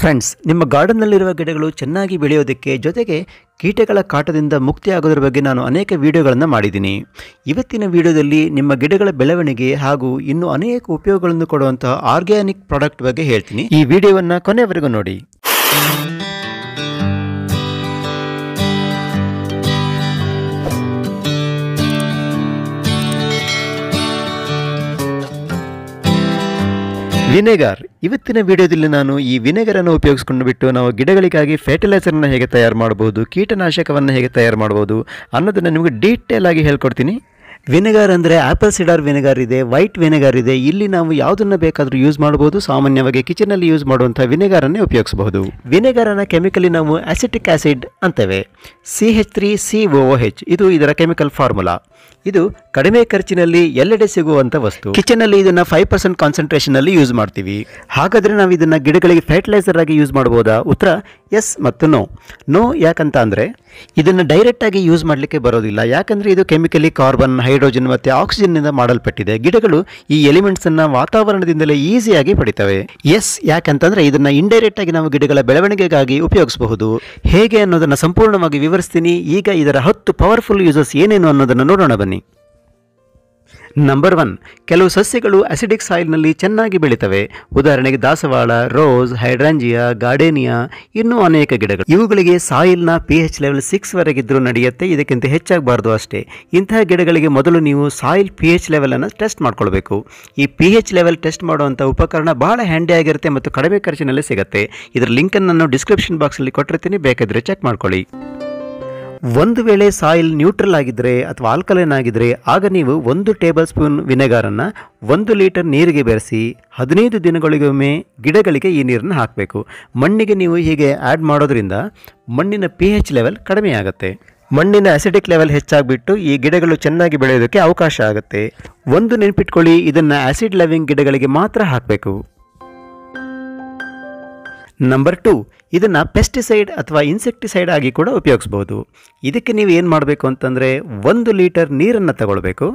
Friends, ನಿಮ್ಮ ಗಾರ್ಡನ್ನಲ್ಲಿರುವ ಗಿಡಗಳು ಚೆನ್ನಾಗಿ ಬೆಳೆಯೋದಕ್ಕೆ ಜೊತೆಗೆ ಕೀಟಗಳ ಕಾಟದಿಂದ ಮುಕ್ತಿಯಾಗೋದ್ರ ಬಗ್ಗೆ ನಾನು ಅನೇಕ ವಿಡಿಯೋಗಳನ್ನು ಮಾಡಿದ್ದೀನಿ. ಇವತ್ತಿನ ವಿಡಿಯೋದಲ್ಲಿ ನಿಮ್ಮ ಗಿಡಗಳ ಬೆಳವಣಿಗೆ ಹಾಗೂ ಇನ್ನೂ ಅನೇಕ ಉಪಯೋಗಗಳನ್ನು ಕೊಡುವಂತಹ ಆರ್ಗ್ಯಾನಿಕ್ ಪ್ರಾಡಕ್ಟ್ ಬಗ್ಗೆ ಹೇಳ್ತೀನಿ. ಈ ವಿಡಿಯೋವನ್ನು ಕೊನೆವರೆಗೂ ನೋಡಿ. ವಿನೆಗರ್. ಇವತ್ತಿನ ವಿಡಿಯೋದಲ್ಲಿ ನಾನು ಈ ವಿನೆಗರನ್ನು ಉಪಯೋಗಿಸ್ಕೊಂಡು ಬಿಟ್ಟು ನಾವು ಗಿಡಗಳಿಗಾಗಿ ಫರ್ಟಿಲೈಸರ್ನ ಹೇಗೆ ತಯಾರು ಮಾಡಬಹುದು, ಕೀಟನಾಶಕವನ್ನು ಹೇಗೆ ತಯಾರು ಮಾಡಬಹುದು ಅನ್ನೋದನ್ನು ನಿಮಗೆ ಡೀಟೇಲ್ ಆಗಿ ಹೇಳ್ಕೊಡ್ತೀನಿ. ವಿನೆಗರ್ ಅಂದರೆ ಆ್ಯಪಲ್ ಸಿಡರ್ ವಿನೆಗರ್ ಇದೆ, ವೈಟ್ ವಿನೆಗರ್ ಇದೆ. ಇಲ್ಲಿ ನಾವು ಯಾವುದನ್ನು ಬೇಕಾದರೂ ಯೂಸ್ ಮಾಡಬಹುದು. ಸಾಮಾನ್ಯವಾಗಿ ಕಿಚನಲ್ಲಿ ಯೂಸ್ ಮಾಡುವಂಥ ವಿನೆಗರನ್ನೇ ಉಪಯೋಗಿಸಬಹುದು. ವಿನೆಗರನ್ನು ಕೆಮಿಕಲಿ ನಾವು ಅಸಿಟಿಕ್ ಆಸಿಡ್ ಅಂತೇವೆ. CH3COOH ಇದು ಇದರ ಕೆಮಿಕಲ್ ಫಾರ್ಮುಲಾ. ಇದು ಕಡಿಮೆ ಖರ್ಚಿನಲ್ಲಿ ಎಲ್ಲೆಡೆ ಸಿಗುವಂಥ ವಸ್ತು. ಕಿಚನಲ್ಲಿ ಇದನ್ನು 5% ಕಾನ್ಸಂಟ್ರೇಷನಲ್ಲಿ ಯೂಸ್ ಮಾಡ್ತೀವಿ. ಹಾಗಾದರೆ ನಾವು ಇದನ್ನು ಗಿಡಗಳಿಗೆ ಫರ್ಟಿಲೈಸರ್ ಆಗಿ ಯೂಸ್ ಮಾಡ್ಬೋದಾ? ಉತ್ತರ ಎಸ್ ಮತ್ತು ನೋ. ಯಾಕಂತ ಅಂದರೆ ಇದನ್ನು ಡೈರೆಕ್ಟಾಗಿ ಯೂಸ್ ಮಾಡಲಿಕ್ಕೆ ಬರೋದಿಲ್ಲ. ಯಾಕಂದರೆ ಇದು ಕೆಮಿಕಲಿ ಕಾರ್ಬನ್, ಹೈಡ್ರೋಜನ್ ಮತ್ತು ಆಕ್ಸಿಜನ್ನಿಂದ ಮಾಡಲ್ಪಟ್ಟಿದೆ. ಗಿಡಗಳು ಈ ಎಲಿಮೆಂಟ್ಸನ್ನು ವಾತಾವರಣದಿಂದಲೇ ಈಸಿಯಾಗಿ ಪಡಿತವೆ. ಎಸ್, ಯಾಕಂತಂದರೆ ಇದನ್ನು ಇಂಡೈರೆಕ್ಟ್ ಆಗಿ ನಾವು ಗಿಡಗಳ ಬೆಳವಣಿಗೆಗಾಗಿ ಉಪಯೋಗಿಸಬಹುದು. ಹೇಗೆ ಅನ್ನೋದನ್ನು ಸಂಪೂರ್ಣವಾಗಿ ವಿವರಿಸ್ತೀನಿ. ಈಗ ಇದರ 10 ಪವರ್ಫುಲ್ ಯೂಸಸ್ ಏನೇನು ಅನ್ನೋದನ್ನು ನೋಡೋಣ ಬನ್ನಿ. ನಂಬರ್ 1, ಕೆಲವು ಸಸ್ಯಗಳು ಅಸಿಡಿಕ್ ಸಾಯಿಲ್ನಲ್ಲಿ ಚೆನ್ನಾಗಿ ಬೆಳೀತವೆ. ಉದಾಹರಣೆಗೆ ದಾಸವಾಳ, ರೋಸ್, ಹೈಡ್ರಾಂಜಿಯಾ, ಗಾರ್ಡೇನಿಯಾ, ಇನ್ನೂ ಅನೇಕ ಗಿಡಗಳು. ಇವುಗಳಿಗೆ ಸಾಯಿಲ್ನ pH ಲೆವೆಲ್ 6 ವರೆಗಿದ್ರೂ ನಡೆಯುತ್ತೆ, ಇದಕ್ಕಿಂತ ಹೆಚ್ಚಾಗಬಾರ್ದು ಅಷ್ಟೇ. ಇಂತಹ ಗಿಡಗಳಿಗೆ ಮೊದಲು ನೀವು ಸಾಯಿಲ್ pH ಲೆವೆಲನ್ನು ಟೆಸ್ಟ್ ಮಾಡ್ಕೊಳ್ಬೇಕು. ಈ pH ಲೆವೆಲ್ ಟೆಸ್ಟ್ ಮಾಡುವಂಥ ಉಪಕರಣ ಬಹಳ ಹ್ಯಾಂಡಿ ಆಗಿರುತ್ತೆ ಮತ್ತು ಕಡಿಮೆ ಖರ್ಚಿನಲ್ಲಿ ಸಿಗುತ್ತೆ. ಇದರ ಲಿಂಕನ್ನು ನಾನು ಡಿಸ್ಕ್ರಿಪ್ಷನ್ ಬಾಕ್ಸಲ್ಲಿ ಕೊಟ್ಟಿರ್ತೀನಿ, ಬೇಕಾದರೆ ಚೆಕ್ ಮಾಡ್ಕೊಳ್ಳಿ. ಒಂದು ವೇಳೆ ಸಾಯಿಲ್ ನ್ಯೂಟ್ರಲ್ ಆಗಿದ್ದರೆ ಅಥವಾ ಆಲ್ಕಲೈನ್ ಆಗಿದ್ದರೆ ಆಗ ನೀವು 1 ಟೇಬಲ್ ಸ್ಪೂನ್ ವಿನೆಗಾರನ್ನು 1 ಲೀಟರ್ ನೀರಿಗೆ ಬೆರೆಸಿ 15 ದಿನಗಳಿಗೊಮ್ಮೆ ಗಿಡಗಳಿಗೆ ಈ ನೀರನ್ನು ಹಾಕಬೇಕು. ಮಣ್ಣಿಗೆ ನೀವು ಹೀಗೆ ಆ್ಯಡ್ ಮಾಡೋದ್ರಿಂದ ಮಣ್ಣಿನ pH ಲೆವೆಲ್ ಕಡಿಮೆ ಆಗುತ್ತೆ. ಮಣ್ಣಿನ ಅಸಿಡಿಕ್ ಲೆವೆಲ್ ಹೆಚ್ಚಾಗಿಬಿಟ್ಟು ಈ ಗಿಡಗಳು ಚೆನ್ನಾಗಿ ಬೆಳೆಯೋದಕ್ಕೆ ಅವಕಾಶ ಆಗುತ್ತೆ. ಒಂದು ನೆನಪಿಟ್ಕೊಳ್ಳಿ, ಇದನ್ನು ಆಸಿಡ್ ಲವಿಂಗ್ ಗಿಡಗಳಿಗೆ ಮಾತ್ರ ಹಾಕಬೇಕು. ನಂಬರ್ 2, ಇದನ್ನು ಪೆಸ್ಟಿಸೈಡ್ ಅಥವಾ ಇನ್ಸೆಕ್ಟಿಸೈಡ್ ಆಗಿ ಕೂಡ ಉಪಯೋಗಿಸ್ಬೋದು. ಇದಕ್ಕೆ ನೀವು ಏನು ಮಾಡಬೇಕು ಅಂತಂದರೆ 1 ಲೀಟರ್ ನೀರನ್ನು ತಗೊಳ್ಬೇಕು.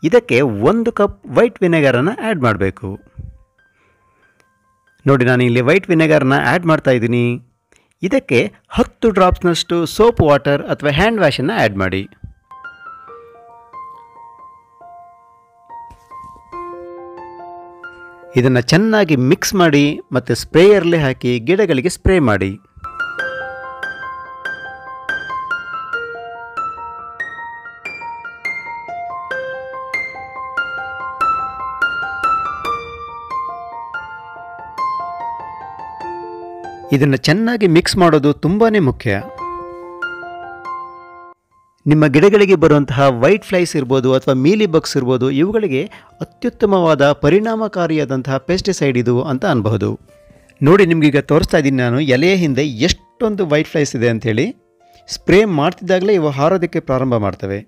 ಇದಕ್ಕೆ 1 ಕಪ್ ವೈಟ್ ವಿನೆಗರನ್ನು ಆ್ಯಡ್ ಮಾಡಬೇಕು. ನೋಡಿ, ನಾನು ಇಲ್ಲಿ ವೈಟ್ ವಿನೆಗರನ್ನ ಆ್ಯಡ್ ಮಾಡ್ತಾ ಇದ್ದೀನಿ. ಇದಕ್ಕೆ 10 ಡ್ರಾಪ್ಸ್ನಷ್ಟು ಸೋಪ್ ವಾಟರ್ ಅಥವಾ ಹ್ಯಾಂಡ್ ವ್ಯಾಶನ್ನು ಆ್ಯಡ್ ಮಾಡಿ. ಇದನ್ನು ಚೆನ್ನಾಗಿ ಮಿಕ್ಸ್ ಮಾಡಿ ಮತ್ತು ಸ್ಪ್ರೇಯರ್ಲಿ ಹಾಕಿ ಗಿಡಗಳಿಗೆ ಸ್ಪ್ರೇ ಮಾಡಿ. ಇದನ್ನು ಚೆನ್ನಾಗಿ ಮಿಕ್ಸ್ ಮಾಡೋದು ತುಂಬಾ ಮುಖ್ಯ. ನಿಮ್ಮ ಗಿಡಗಳಿಗೆ ಬರುವಂತಹ ವೈಟ್ ಫ್ಲೈಸ್ ಇರ್ಬೋದು ಅಥವಾ ಮೀಲಿ ಬಗ್ಸ್ ಇರ್ಬೋದು, ಇವುಗಳಿಗೆ ಅತ್ಯುತ್ತಮವಾದ ಪರಿಣಾಮಕಾರಿಯಾದಂತಹ ಪೆಸ್ಟಿಸೈಡ್ ಇದು ಅಂತ ಅನ್ಬಹುದು. ನೋಡಿ, ನಿಮಗೀಗ ತೋರಿಸ್ತಾ ಇದ್ದೀನಿ ನಾನು ಎಲೆಯ ಹಿಂದೆ ಎಷ್ಟೊಂದು ವೈಟ್ ಫ್ಲೈಸ್ ಇದೆ ಅಂಥೇಳಿ. ಸ್ಪ್ರೇ ಮಾಡ್ತಿದ್ದಾಗಲೇ ಇವು ಹಾರೋದಕ್ಕೆ ಪ್ರಾರಂಭ ಮಾಡ್ತವೆ.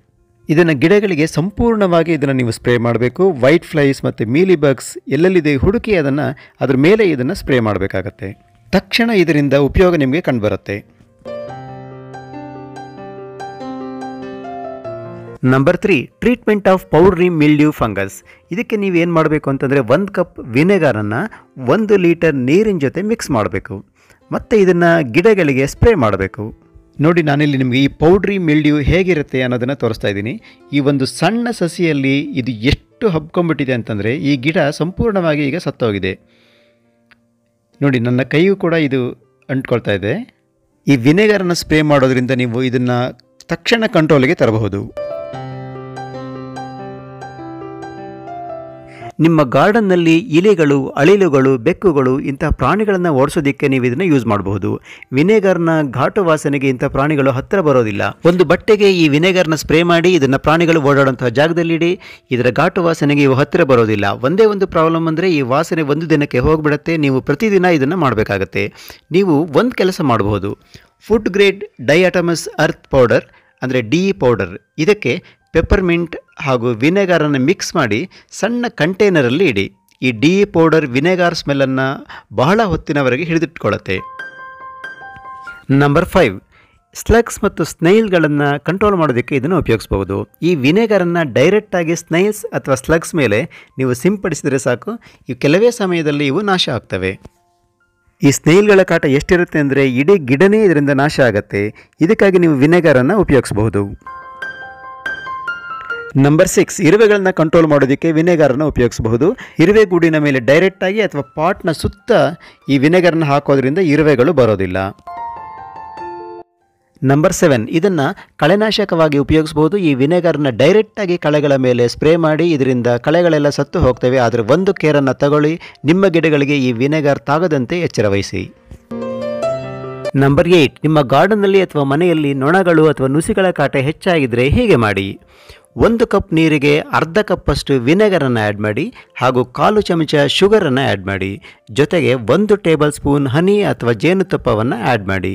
ಇದನ್ನು ಗಿಡಗಳಿಗೆ ಸಂಪೂರ್ಣವಾಗಿ ಇದನ್ನು ನೀವು ಸ್ಪ್ರೇ ಮಾಡಬೇಕು. ವೈಟ್ ಫ್ಲೈಸ್ ಮತ್ತು ಮೀಲಿ ಬಗ್ಸ್ ಎಲ್ಲೆಲ್ಲಿದೆ ಹುಡುಕಿ ಅದ್ರ ಮೇಲೆ ಇದನ್ನು ಸ್ಪ್ರೇ ಮಾಡಬೇಕಾಗತ್ತೆ. ತಕ್ಷಣ ಇದರಿಂದ ಉಪಯೋಗ ನಿಮಗೆ ಕಂಡುಬರುತ್ತೆ. Number 3, treatment of powdery mildew fungus. ಇದಕ್ಕೆ ನೀವೇನು ಮಾಡಬೇಕು ಅಂತಂದರೆ 1 ಕಪ್ ವಿನೆಗರನ್ನು 1 ಲೀಟರ್ ನೀರಿನ ಜೊತೆ ಮಿಕ್ಸ್ ಮಾಡಬೇಕು ಮತ್ತು ಇದನ್ನು ಗಿಡಗಳಿಗೆ ಸ್ಪ್ರೇ ಮಾಡಬೇಕು. ನೋಡಿ, ನಾನಿಲ್ಲಿ ನಿಮಗೆ ಈ ಪೌಡ್ರಿ ಮಿಲ್ಡ್ಯೂ ಹೇಗಿರುತ್ತೆ ಅನ್ನೋದನ್ನು ತೋರಿಸ್ತಾ ಇದ್ದೀನಿ. ಈ ಒಂದು ಸಣ್ಣ ಸಸಿಯಲ್ಲಿ ಇದು ಎಷ್ಟು ಹಬ್ಕೊಂಡ್ಬಿಟ್ಟಿದೆ ಅಂತಂದರೆ ಈ ಗಿಡ ಸಂಪೂರ್ಣವಾಗಿ ಈಗ ಸತ್ತೋಗಿದೆ. ನೋಡಿ, ನನ್ನ ಕೈಯೂ ಕೂಡ ಇದು ಅಂಟ್ಕೊಳ್ತಾ ಇದೆ. ಈ ವಿನೆಗರನ್ನು ಸ್ಪ್ರೇ ಮಾಡೋದ್ರಿಂದ ನೀವು ಇದನ್ನು ತಕ್ಷಣ ಕಂಟ್ರೋಲಿಗೆ ತರಬಹುದು. ನಿಮ್ಮ ಗಾರ್ಡನ್ನಲ್ಲಿ ಇಲಿಗಳು, ಅಳಿಲುಗಳು, ಬೆಕ್ಕುಗಳು ಇಂತಹ ಪ್ರಾಣಿಗಳನ್ನು ಓಡಿಸೋದಕ್ಕೆ ನೀವು ಇದನ್ನು ಯೂಸ್ ಮಾಡಬಹುದು. ವಿನೆಗರ್ನ ಘಾಟು ವಾಸನೆಗೆ ಇಂಥ ಪ್ರಾಣಿಗಳು ಹತ್ತಿರ ಬರೋದಿಲ್ಲ. ಒಂದು ಬಟ್ಟೆಗೆ ಈ ವಿನೆಗರ್ನ ಸ್ಪ್ರೇ ಮಾಡಿ ಇದನ್ನು ಪ್ರಾಣಿಗಳು ಓಡಾಡುವಂತಹ ಜಾಗದಲ್ಲಿಡಿ. ಇದರ ಘಾಟು ವಾಸನೆಗೆ ಇವು ಹತ್ತಿರ ಬರೋದಿಲ್ಲ. ಒಂದೇ ಒಂದು ಪ್ರಾಬ್ಲಮ್ ಅಂದರೆ ಈ ವಾಸನೆ ಒಂದು ದಿನಕ್ಕೆ ಹೋಗಿಬಿಡುತ್ತೆ. ನೀವು ಪ್ರತಿದಿನ ಇದನ್ನು ಮಾಡಬೇಕಾಗತ್ತೆ. ನೀವು ಒಂದು ಕೆಲಸ ಮಾಡಬಹುದು. ಫುಡ್ ಗ್ರೇಡ್ ಡೈಅಟಮಸ್ ಅರ್ತ್ ಪೌಡರ್ ಅಂದರೆ DE ಪೌಡರ್, ಇದಕ್ಕೆ ಪೆಪ್ಪರ್ಮಿಂಟ್ ಹಾಗೂ ವಿನೆಗರನ್ನು ಮಿಕ್ಸ್ ಮಾಡಿ ಸಣ್ಣ ಕಂಟೈನರಲ್ಲಿ ಇಡಿ. ಈ DE ಪೌಡರ್ ವಿನೆಗಾರ್ ಸ್ಮೆಲ್ಲನ್ನು ಬಹಳ ಹೊತ್ತಿನವರೆಗೆ ಹಿಡಿದಿಟ್ಕೊಳ್ಳುತ್ತೆ. ನಂಬರ್ 5, ಸ್ಲಗ್ಸ್ ಮತ್ತು ಸ್ನೇಲ್ಗಳನ್ನು ಕಂಟ್ರೋಲ್ ಮಾಡೋದಕ್ಕೆ ಇದನ್ನು ಉಪಯೋಗಿಸಬಹುದು. ಈ ವಿನೆಗರನ್ನು ಡೈರೆಕ್ಟಾಗಿ ಸ್ನೇಲ್ಸ್ ಅಥವಾ ಸ್ಲಗ್ಸ್ ಮೇಲೆ ನೀವು ಸಿಂಪಡಿಸಿದರೆ ಸಾಕು, ಇವು ಕೆಲವೇ ಸಮಯದಲ್ಲಿ ಇವು ನಾಶ ಆಗ್ತವೆ. ಈ ಸ್ನೇಹಿಲ್ಗಳ ಕಾಟ ಎಷ್ಟಿರುತ್ತೆ ಅಂದರೆ ಇಡೀ ಗಿಡನೇ ಇದರಿಂದ ನಾಶ ಆಗುತ್ತೆ. ಇದಕ್ಕಾಗಿ ನೀವು ವಿನೆಗರನ್ನು ಉಪಯೋಗಿಸಬಹುದು. ನಂಬರ್ 6, ಇರುವೆಗಳನ್ನ ಕಂಟ್ರೋಲ್ ಮಾಡೋದಕ್ಕೆ ವಿನೆಗರನ್ನು ಉಪಯೋಗಿಸಬಹುದು. ಇರುವೆ ಗೂಡಿನ ಮೇಲೆ ಡೈರೆಕ್ಟಾಗಿ ಅಥವಾ ಪಾಟ್ನ ಸುತ್ತ ಈ ವಿನೆಗರನ್ನು ಹಾಕೋದ್ರಿಂದ ಇರುವೆಗಳು ಬರೋದಿಲ್ಲ. ನಂಬರ್ 7, ಇದನ್ನು ಕಳೆನಾಶಕವಾಗಿ ಉಪಯೋಗಿಸಬಹುದು. ಈ ವಿನೆಗರ್ನ ಡೈರೆಕ್ಟಾಗಿ ಕಳೆಗಳ ಮೇಲೆ ಸ್ಪ್ರೇ ಮಾಡಿ ಇದರಿಂದ ಕಳೆಗಳೆಲ್ಲ ಸತ್ತು ಹೋಗ್ತವೆ. ಆದರೆ ಒಂದು ಕೇರನ್ನು ತಗೊಳ್ಳಿ, ನಿಮ್ಮ ಗಿಡಗಳಿಗೆ ಈ ವಿನೆಗರ್ ತಾಗದಂತೆ ಎಚ್ಚರ ವಹಿಸಿ. ನಂಬರ್ 8, ನಿಮ್ಮ ಗಾರ್ಡನ್ನಲ್ಲಿ ಅಥವಾ ಮನೆಯಲ್ಲಿ ನೊಣಗಳು ಅಥವಾ ನುಸಿಗಳ ಕಾಟ ಹೆಚ್ಚಾಗಿದ್ದರೆ ಹೀಗೆ ಮಾಡಿ. 1 ಕಪ್ ನೀರಿಗೆ ಅರ್ಧ ಕಪ್ಪಷ್ಟು ವಿನೆಗರನ್ನು ಆ್ಯಡ್ ಮಾಡಿ ಹಾಗೂ 1/4 ಚಮಚ ಶುಗರನ್ನು ಆ್ಯಡ್ ಮಾಡಿ. ಜೊತೆಗೆ 1 ಟೇಬಲ್ ಸ್ಪೂನ್ ಹನಿ ಅಥವಾ ಜೇನುತುಪ್ಪವನ್ನು ಆ್ಯಡ್ ಮಾಡಿ.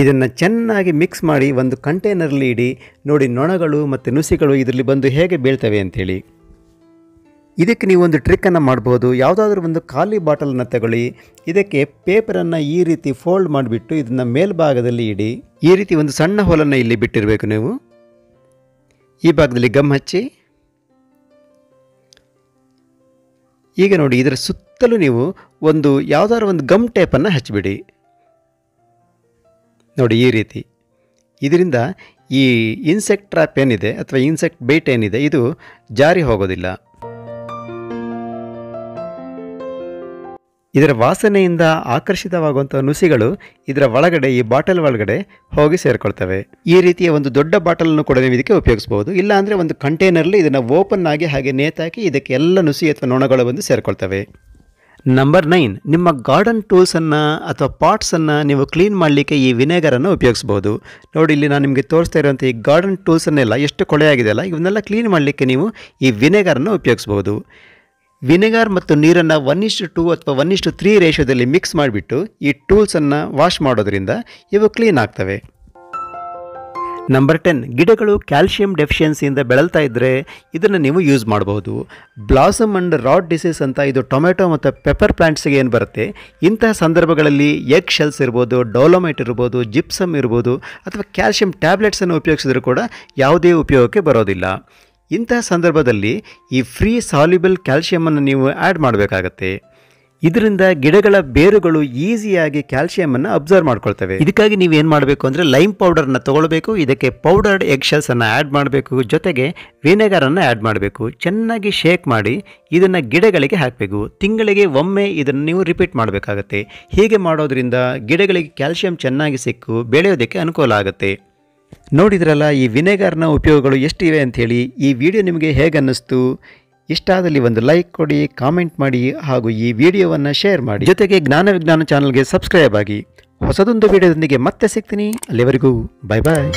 ಇದನ್ನು ಚೆನ್ನಾಗಿ ಮಿಕ್ಸ್ ಮಾಡಿ ಒಂದು ಕಂಟೈನರ್ಲಿ ಇಡಿ. ನೋಡಿ ನೊಣಗಳು ಮತ್ತು ನುಸಿಗಳು ಇದರಲ್ಲಿ ಬಂದು ಹೇಗೆ ಬೀಳ್ತವೆ ಅಂಥೇಳಿ. ಇದಕ್ಕೆ ನೀವು ಒಂದು ಟ್ರಿಕ್ಕನ್ನು ಮಾಡ್ಬೋದು. ಯಾವುದಾದ್ರೂ ಒಂದು ಖಾಲಿ ಬಾಟಲನ್ನು ತಗೊಳ್ಳಿ, ಇದಕ್ಕೆ ಪೇಪರನ್ನು ಈ ರೀತಿ ಫೋಲ್ಡ್ ಮಾಡಿಬಿಟ್ಟು ಇದನ್ನು ಮೇಲ್ಭಾಗದಲ್ಲಿ ಇಡಿ. ಈ ರೀತಿ ಒಂದು ಸಣ್ಣ ಹೋಲನ್ನು ಇಲ್ಲಿ ಬಿಟ್ಟಿರಬೇಕು ನೀವು. ಈ ಭಾಗದಲ್ಲಿ ಗಮ್ ಹಚ್ಚಿ. ಈಗ ನೋಡಿ, ಇದರ ಸುತ್ತಲೂ ನೀವು ಯಾವುದಾದ್ರೂ ಒಂದು ಗಮ್ ಟೇಪನ್ನು ಹಚ್ಚಿಬಿಡಿ. ನೋಡಿ ಈ ರೀತಿ. ಇದರಿಂದ ಈ ಇನ್ಸೆಕ್ಟ್ ಟ್ರ್ಯಾಪ್ ಏನಿದೆ ಅಥವಾ ಇನ್ಸೆಕ್ಟ್ ಬೈಟ್ ಏನಿದೆ ಇದು ಜಾರಿ ಹೋಗೋದಿಲ್ಲ. ಇದರ ವಾಸನೆಯಿಂದ ಆಕರ್ಷಿತವಾಗುವಂಥ ನುಸಿಗಳು ಇದರ ಒಳಗಡೆ, ಈ ಬಾಟಲ್ ಒಳಗಡೆ ಹೋಗಿ ಸೇರಿಕೊಳ್ತವೆ. ಈ ರೀತಿಯ ಒಂದು ದೊಡ್ಡ ಬಾಟಲನ್ನು ಕೂಡ ನೀವು ಇದಕ್ಕೆ ಉಪಯೋಗಿಸ್ಬೋದು. ಇಲ್ಲ ಅಂದರೆ ಒಂದು ಕಂಟೈನರ್ಲಿ ಇದನ್ನು ಓಪನ್ ಆಗಿ ಹಾಗೆ ನೇತಾಕಿ ಇದಕ್ಕೆ ಎಲ್ಲ ನುಸಿ ಅಥವಾ ನೊಣಗಳು ಬಂದು ಸೇರಿಕೊಳ್ತವೆ. ನಂಬರ್ 9, ನಿಮ್ಮ ಗಾರ್ಡನ್ ಟೂಲ್ಸನ್ನು ಅಥವಾ ಪಾಟ್ಸನ್ನು ನೀವು ಕ್ಲೀನ್ ಮಾಡಲಿಕ್ಕೆ ಈ ವಿನೆಗರನ್ನು ಉಪಯೋಗಿಸ್ಬೋದು. ನೋಡಿ, ಇಲ್ಲಿ ನಾನು ನಿಮಗೆ ತೋರಿಸ್ತಾ ಇರುವಂಥ ಈ ಗಾರ್ಡನ್ ಟೂಲ್ಸನ್ನೆಲ್ಲ ಎಷ್ಟು ಕೊಳೆಯಾಗಿದೆಯಲ್ಲ, ಇವನ್ನೆಲ್ಲ ಕ್ಲೀನ್ ಮಾಡಲಿಕ್ಕೆ ನೀವು ಈ ವಿನೆಗರನ್ನು ಉಪಯೋಗಿಸ್ಬೋದು. ವಿನೆಗರ್ ಮತ್ತು ನೀರನ್ನು 1:2 ಅಥವಾ 1:3 ರೇಷಿಯೋದಲ್ಲಿ ಮಿಕ್ಸ್ ಮಾಡಿಬಿಟ್ಟು ಈ ಟೂಲ್ಸನ್ನು ವಾಶ್ ಮಾಡೋದ್ರಿಂದ ಇವು ಕ್ಲೀನ್ ಆಗ್ತವೆ. ನಂಬರ್ 10, ಗಿಡಗಳು ಕ್ಯಾಲ್ಶಿಯಂ ಡೆಫಿಷಿಯನ್ಸಿಯಿಂದ ಬೆಳಲ್ತಾ ಇದ್ದರೆ ಇದನ್ನು ನೀವು ಯೂಸ್ ಮಾಡಬಹುದು. ಬ್ಲಾಸಮ್ ಅಂಡ್ ರಾಡ್ ಡಿಸೀಸ್ ಅಂತ ಇದು ಟೊಮೆಟೊ ಮತ್ತು ಪೆಪ್ಪರ್ ಪ್ಲಾಂಟ್ಸ್ಗೆ ಏನು ಬರುತ್ತೆ, ಇಂತಹ ಸಂದರ್ಭಗಳಲ್ಲಿ ಎಗ್ ಶೆಲ್ಸ್ ಇರ್ಬೋದು, ಡೋಲೋಮೈಟ್ ಇರ್ಬೋದು, ಜಿಪ್ಸಮ್ ಇರ್ಬೋದು ಅಥವಾ ಕ್ಯಾಲ್ಶಿಯಂ ಟ್ಯಾಬ್ಲೆಟ್ಸನ್ನು ಉಪಯೋಗಿಸಿದ್ರೂ ಕೂಡ ಯಾವುದೇ ಉಪಯೋಗಕ್ಕೆ ಬರೋದಿಲ್ಲ. ಇಂತಹ ಸಂದರ್ಭದಲ್ಲಿ ಈ ಫ್ರೀ ಸಾಲ್ಯುಬಲ್ ಕ್ಯಾಲ್ಶಿಯಮನ್ನು ನೀವು ಆ್ಯಡ್ ಮಾಡಬೇಕಾಗತ್ತೆ. ಇದರಿಂದ ಗಿಡಗಳ ಬೇರುಗಳು ಈಸಿಯಾಗಿ ಕ್ಯಾಲ್ಶಿಯಮನ್ನು ಅಬ್ಸರ್ವ್ ಮಾಡ್ಕೊಳ್ತವೆ. ಇದಕ್ಕಾಗಿ ನೀವು ಏನು ಮಾಡಬೇಕು ಅಂದರೆ ಲೈಮ್ ಪೌಡರ್ನ ತೊಗೊಳ್ಬೇಕು. ಇದಕ್ಕೆ ಪೌಡರ್ಡ್ ಎಗ್ ಶೆಲ್ಸನ್ನು ಆ್ಯಡ್ ಮಾಡಬೇಕು. ಜೊತೆಗೆ ವಿನೆಗರನ್ನು ಆ್ಯಡ್ ಮಾಡಬೇಕು. ಚೆನ್ನಾಗಿ ಶೇಕ್ ಮಾಡಿ ಇದನ್ನು ಗಿಡಗಳಿಗೆ ಹಾಕಬೇಕು. ತಿಂಗಳಿಗೆ ಒಮ್ಮೆ ಇದನ್ನು ನೀವು ರಿಪೀಟ್ ಮಾಡಬೇಕಾಗತ್ತೆ. ಹೀಗೆ ಮಾಡೋದ್ರಿಂದ ಗಿಡಗಳಿಗೆ ಕ್ಯಾಲ್ಶಿಯಂ ಚೆನ್ನಾಗಿ ಸಿಕ್ಕು ಬೆಳೆಯೋದಕ್ಕೆ ಅನುಕೂಲ ಆಗುತ್ತೆ. ನೋಡಿದ್ರಲ್ಲ ಈ ವಿನೆಗರ್ನ ಉಪಯೋಗಗಳು ಎಷ್ಟಿವೆ ಅಂಥೇಳಿ. ಈ ವಿಡಿಯೋ ನಿಮಗೆ ಹೇಗೆ ಅನ್ನಿಸ್ತು? ಇಷ್ಟ ಆದಲ್ಲಿ ಒಂದು ಲೈಕ್ ಕೊಡಿ, ಕಾಮೆಂಟ್ ಮಾಡಿ ಹಾಗೂ ಈ ವಿಡಿಯೋವನ್ನು ಶೇರ್ ಮಾಡಿ. ಜೊತೆಗೆ ಜ್ಞಾನ ವಿಜ್ಞಾನ ಚಾನಲ್ಗೆ ಸಬ್ಸ್ಕ್ರೈಬ್ ಆಗಿ. ಹೊಸದೊಂದು ವಿಡಿಯೋದೊಂದಿಗೆ ಮತ್ತೆ ಸಿಗ್ತೀನಿ. ಅಲ್ಲಿವರೆಗೂ ಬಾಯ್ ಬಾಯ್.